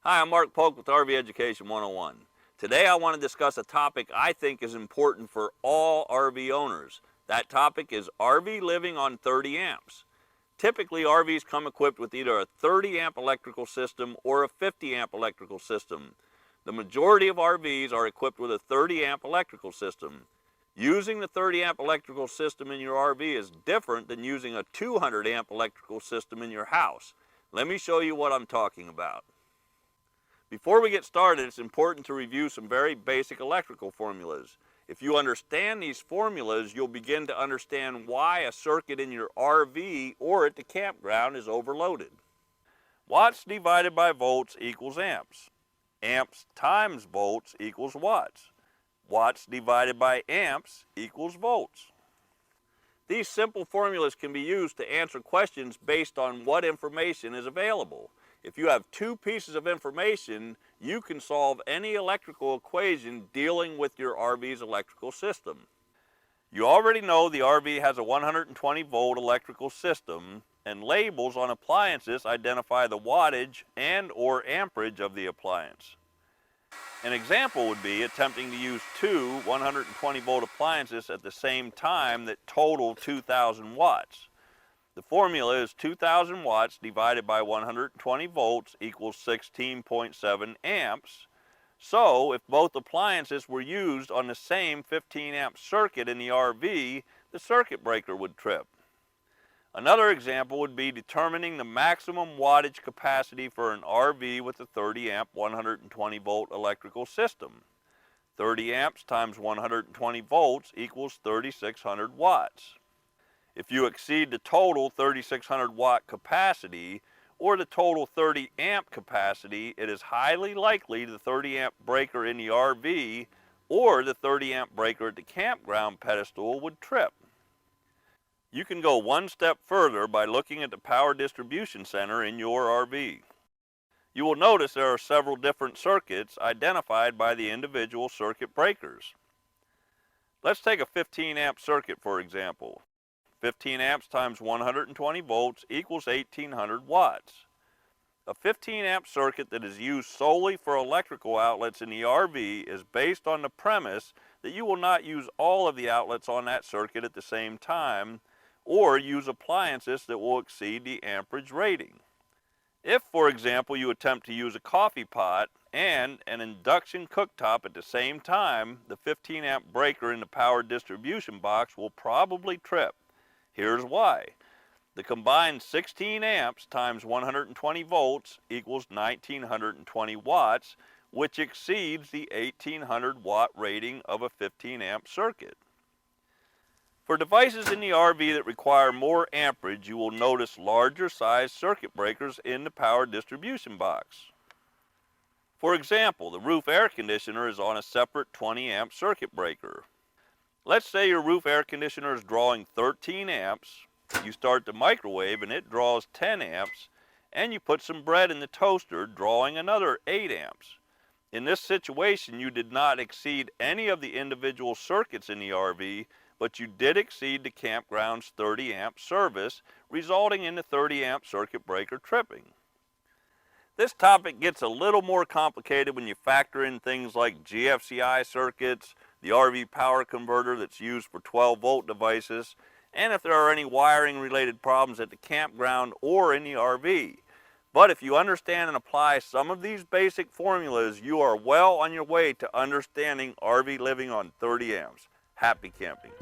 Hi, I'm Mark Polk with RV Education 101. Today I want to discuss a topic I think is important for all RV owners. That topic is RV living on 30 amps. Typically, RVs come equipped with either a 30 amp electrical system or a 50 amp electrical system. The majority of RVs are equipped with a 30 amp electrical system. Using the 30 amp electrical system in your RV is different than using a 200 amp electrical system in your house. Let me show you what I'm talking about. Before we get started, it's important to review some very basic electrical formulas. If you understand these formulas, you'll begin to understand why a circuit in your RV or at the campground is overloaded. Watts divided by volts equals amps. Amps times volts equals watts. Watts divided by amps equals volts. These simple formulas can be used to answer questions based on what information is available. If you have two pieces of information, you can solve any electrical equation dealing with your RV's electrical system. You already know the RV has a 120 volt electrical system, and labels on appliances identify the wattage and or amperage of the appliance. An example would be attempting to use two 120 volt appliances at the same time that total 2,000 watts. The formula is 2,000 watts divided by 120 volts equals 16.7 amps. So, if both appliances were used on the same 15 amp circuit in the RV, the circuit breaker would trip. Another example would be determining the maximum wattage capacity for an RV with a 30 amp 120 volt electrical system. 30 amps times 120 volts equals 3,600 watts. If you exceed the total 3,600 watt capacity or the total 30 amp capacity, it is highly likely the 30 amp breaker in the RV or the 30 amp breaker at the campground pedestal would trip. You can go one step further by looking at the power distribution center in your RV. You will notice there are several different circuits identified by the individual circuit breakers. Let's take a 15 amp circuit for example. 15 amps times 120 volts equals 1,800 watts. A 15 amp circuit that is used solely for electrical outlets in the RV is based on the premise that you will not use all of the outlets on that circuit at the same time or use appliances that will exceed the amperage rating. If, for example, you attempt to use a coffee pot and an induction cooktop at the same time, the 15 amp breaker in the power distribution box will probably trip. Here's why. The combined 16 amps times 120 volts equals 1,920 watts, which exceeds the 1,800 watt rating of a 15 amp circuit. For devices in the RV that require more amperage, you will notice larger size circuit breakers in the power distribution box. For example, the roof air conditioner is on a separate 20 amp circuit breaker. Let's say your roof air conditioner is drawing 13 amps, you start the microwave and it draws 10 amps, and you put some bread in the toaster drawing another 8 amps. In this situation, you did not exceed any of the individual circuits in the RV, but you did exceed the campground's 30 amp service, resulting in the 30 amp circuit breaker tripping. This topic gets a little more complicated when you factor in things like GFCI circuits, the RV power converter that's used for 12 volt devices, and if there are any wiring related problems at the campground or in the RV. But if you understand and apply some of these basic formulas, you are well on your way to understanding RV living on 30 amps. Happy camping.